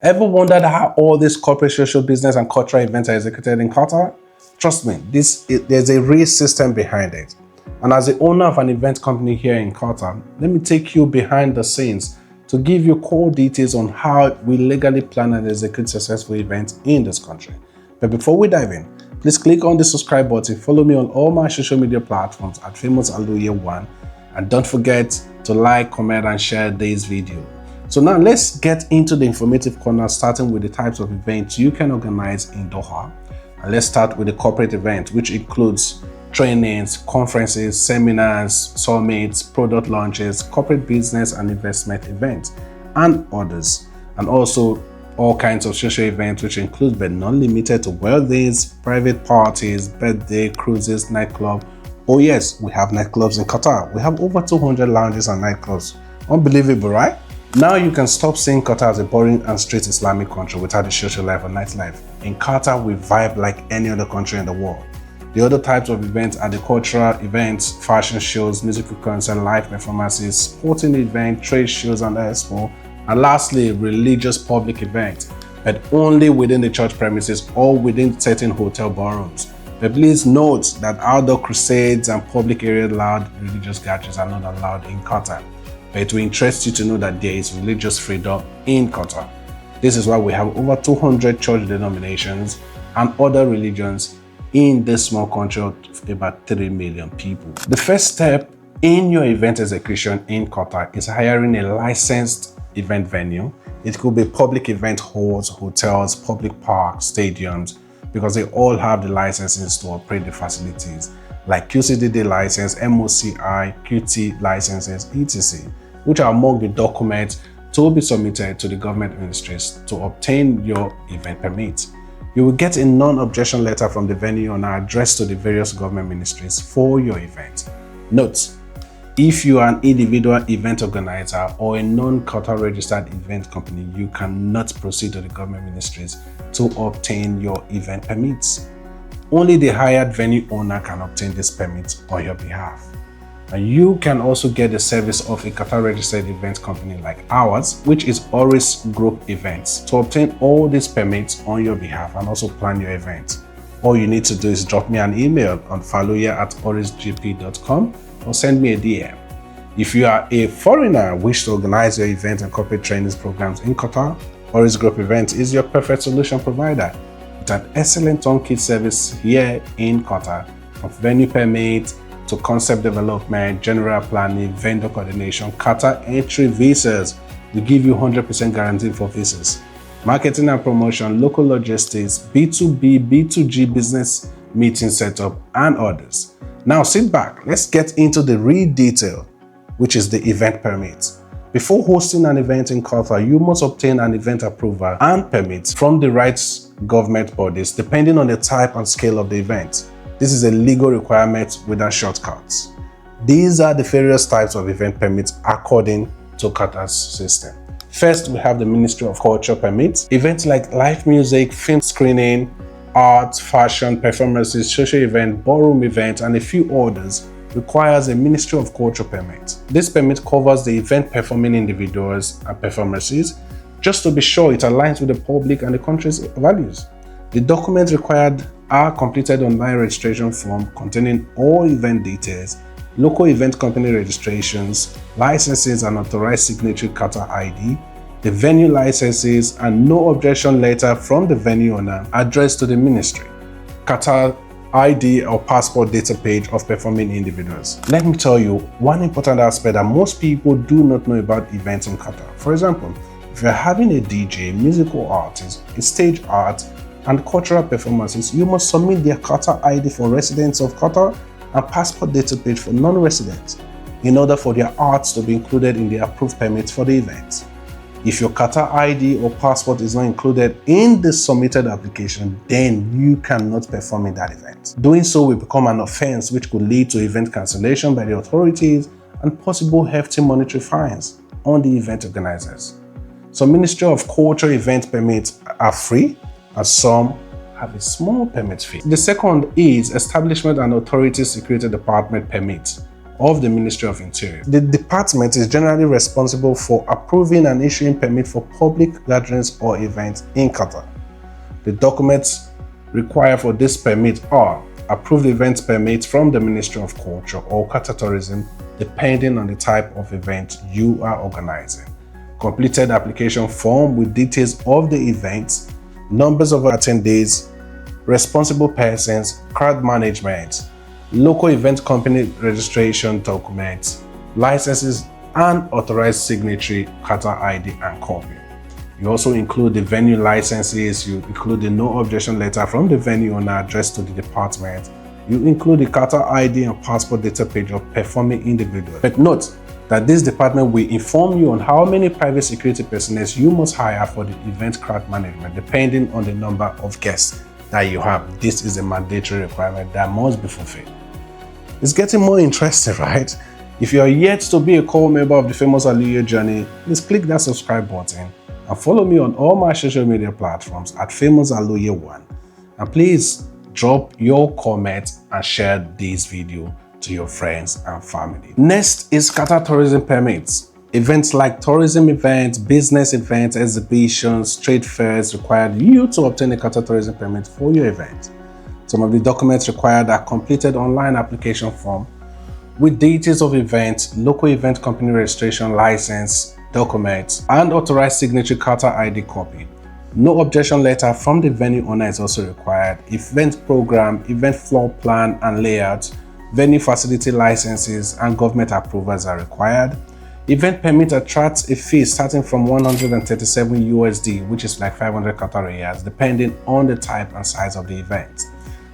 Ever wondered how all these corporate, social, business, and cultural events are executed in Qatar? Trust me, there's a real system behind it. And as the owner of an event company here in Qatar, let me take you behind the scenes to give you core details on how we legally plan and execute successful events in this country. But before we dive in, please click on the subscribe button, follow me on all my social media platforms at Famous Aloye1, and don't forget to like, comment, and share this video. So now let's get into the informative corner, starting with the types of events you can organize in Doha. And let's start with the corporate event, which includes trainings, conferences, seminars, summits, product launches, corporate business and investment events, and others. And also all kinds of social events, which include but not limited to weddings, private parties, birthday, cruises, nightclub. Oh yes, we have nightclubs in Qatar. We have over 200 lounges and nightclubs. Unbelievable, right? Now you can stop seeing Qatar as a boring and straight Islamic country without the social life and nightlife. In Qatar, we vibe like any other country in the world. The other types of events are the cultural events, fashion shows, musical concerts, live performances, sporting events, trade shows and expo, and lastly, religious public events, but only within the church premises or within certain hotel ballrooms. But please note that outdoor crusades and public area loud religious gatherings are not allowed in Qatar. But it will interest you to know that there is religious freedom in Qatar. This is why we have over 200 church denominations and other religions in this small country of about 3 million people. The first step in your event execution in Qatar is hiring a licensed event venue. It could be public event halls, hotels, public parks, stadiums, because they all have the licenses to operate the facilities, like QCDD license, MOCI, QT licenses, etc., which are among the documents to be submitted to the government ministries to obtain your event permit. You will get a non-objection letter from the venue owner addressed to the various government ministries for your event. Note: if you are an individual event organizer or a non-Qatar registered event company, you cannot proceed to the government ministries to obtain your event permits. Only the hired venue owner can obtain this permit on your behalf. And you can also get the service of a Qatar registered event company like ours, which is Oryx Group Events, to obtain all these permits on your behalf and also plan your event. All you need to do is drop me an email on faluya@oryxgp.com or send me a DM. If you are a foreigner and wish to organize your event and corporate trainings programs in Qatar, Oryx Group Events is your perfect solution provider with an excellent turnkey service here in Qatar, from venue permits to concept development, general planning, vendor coordination, Qatar entry visas. We give you 100% guarantee for visas, marketing and promotion, local logistics, B2B, B2G business meeting setup, and others. Now sit back, let's get into the real detail, which is the event permit. Before hosting an event in Qatar, you must obtain an event approval and permit from the right government bodies depending on the type and scale of the event. This is a legal requirement without shortcuts. These are the various types of event permits according to Qatar's system. First, we have the Ministry of Culture permits. Events like live music, film screening, art, fashion, performances, social event, ballroom events, and a few others requires a Ministry of Culture permit. This permit covers the event performing individuals and performances, just to be sure it aligns with the public and the country's values. The documents required are completed online registration form containing all event details, local event company registrations, licenses and authorized signatory Qatar ID, the venue licenses, and no objection letter from the venue owner addressed to the ministry, Qatar ID or passport data page of performing individuals. Let me tell you one important aspect that most people do not know about events in Qatar. For example, if you're having a DJ, musical artist, a stage art, and cultural performances, you must submit their Qatar ID for residents of Qatar and passport data page for non-residents in order for their arts to be included in the approved permits for the event. If your Qatar ID or passport is not included in the submitted application, then you cannot perform in that event. Doing so will become an offense which could lead to event cancellation by the authorities and possible hefty monetary fines on the event organizers. Some Ministry of Culture event permits are free, and some have a small permit fee. The second is Establishment and Authority Security Department permit, of the Ministry of Interior. The department is generally responsible for approving and issuing permits for public gatherings or events in Qatar. The documents required for this permit are approved event permits from the Ministry of Culture or Qatar Tourism, depending on the type of event you are organizing. Completed application form with details of the events, numbers of attendees, responsible persons, crowd management, local event company registration documents, licenses, and authorized signatory Qatar ID and copy. You also include the venue licenses, you include the no objection letter from the venue owner addressed to the department, you include the Qatar ID and passport data page of performing individual. But note that this department will inform you on how many private security personnel you must hire for the event crowd management depending on the number of guests that you have. This is a mandatory requirement that must be fulfilled. It's getting more interesting, right? If you are yet to be a core member of the famous Aluye journey, please click that subscribe button and follow me on all my social media platforms at Famous Aluye1. And please drop your comment and share this video to your friends and family. Next is Qatar tourism permits. Events like tourism events, business events, exhibitions, trade fairs require you to obtain a Qatar tourism permit for your event. Some of the documents required are completed online application form with details of events, local event company registration license, documents, and authorized signature Qatar ID copy. No objection letter from the venue owner is also required. Event program, event floor plan and layout, venue facility licenses, and government approvals are required. Event permit attracts a fee starting from 137 USD, which is like 500 Qatar riyals, depending on the type and size of the event.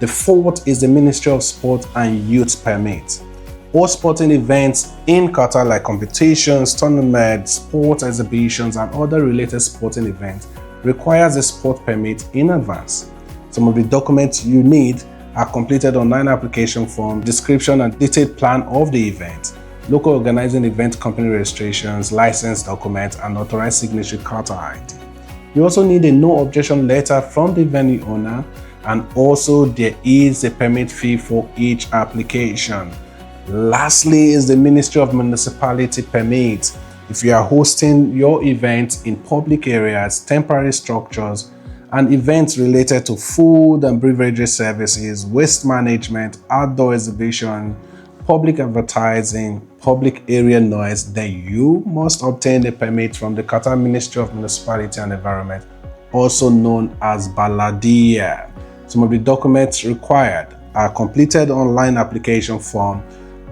The fourth is the Ministry of Sport and Youth permit. All sporting events in Qatar like competitions, tournaments, sports exhibitions, and other related sporting events requires a sport permit in advance. Some of the documents you need are completed online application form, description and detailed plan of the event, local organizing event company registrations, license documents, and authorized signature Qatar ID. You also need a no objection letter from the venue owner, and also there is a permit fee for each application. Lastly is the Ministry of Municipality permit. If you are hosting your events in public areas, temporary structures, and events related to food and beverages services, waste management, outdoor exhibition, public advertising, public area noise, then you must obtain a permit from the Qatar Ministry of Municipality and Environment, also known as Baladia. Some of the documents required are completed online application form,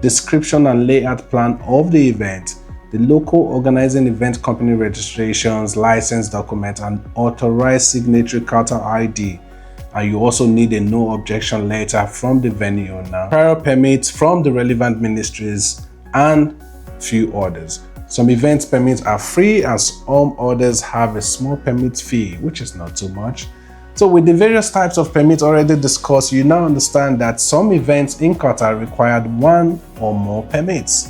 description and layout plan of the event, the local organizing event company registrations, license document, and authorized signatory Qatar ID. And you also need a no objection letter from the venue owner, prior permits from the relevant ministries, and few others. Some events permits are free and some others have a small permit fee, which is not too much. So with the various types of permits already discussed, you now understand that some events in Qatar required one or more permits.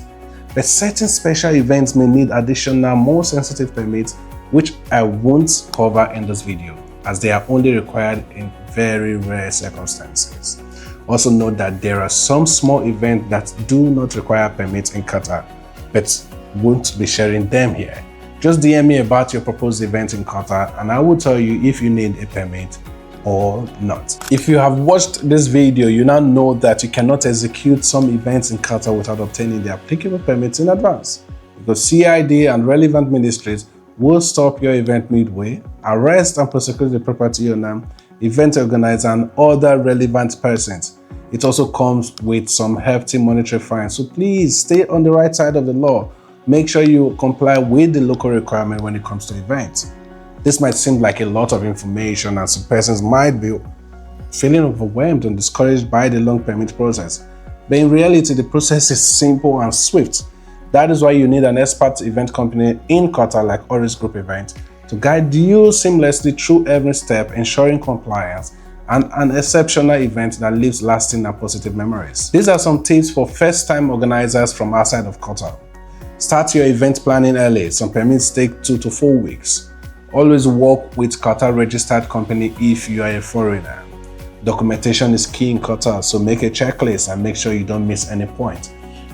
But certain special events may need additional, more sensitive permits, which I won't cover in this video, as they are only required in very rare circumstances. Also note that there are some small events that do not require permits in Qatar, but won't be sharing them here. Just DM me about your proposed event in Qatar and I will tell you if you need a permit or not. If you have watched this video, you now know that you cannot execute some events in Qatar without obtaining the applicable permits in advance, because CID and relevant ministries will stop your event midway, arrest and prosecute the property owner, event organizer, and other relevant persons. It also comes with some hefty monetary fines, so please stay on the right side of the law. Make sure you comply with the local requirement when it comes to events. This might seem like a lot of information and some persons might be feeling overwhelmed and discouraged by the long permit process. But in reality, the process is simple and swift. That is why you need an expert event company in Qatar like Oryx Group Events to guide you seamlessly through every step, ensuring compliance and an exceptional event that leaves lasting and positive memories. These are some tips for first-time organizers from outside of Qatar. Start your event planning early. Some permits take 2 to 4 weeks. Always work with Qatar registered company if you are a foreigner. Documentation is key in Qatar, so make a checklist and make sure you don't miss any point.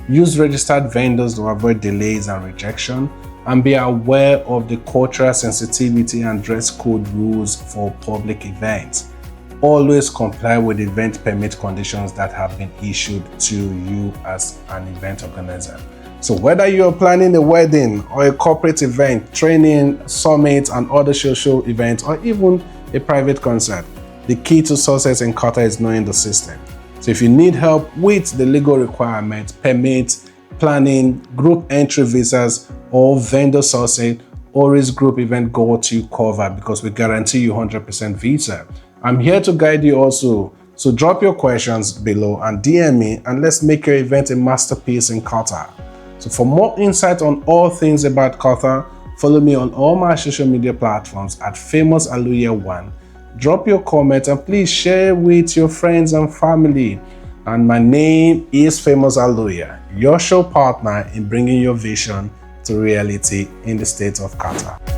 Use registered vendors to avoid delays and rejection, and be aware of the cultural sensitivity and dress code rules for public events. Always comply with event permit conditions that have been issued to you as an event organizer. So whether you're planning a wedding or a corporate event, training, summit, and other social events, or even a private concert, the key to success in Qatar is knowing the system. So if you need help with the legal requirements, permits, planning, group entry visas, or vendor sourcing, Oryx Group Event got you covered because we guarantee you 100% visa. I'm here to guide you also. So drop your questions below and DM me, and let's make your event a masterpiece in Qatar. So for more insight on all things about Qatar, follow me on all my social media platforms at FamousAluya1. Drop your comment and please share with your friends and family. And my name is Famous Aluya, your show partner in bringing your vision to reality in the state of Qatar.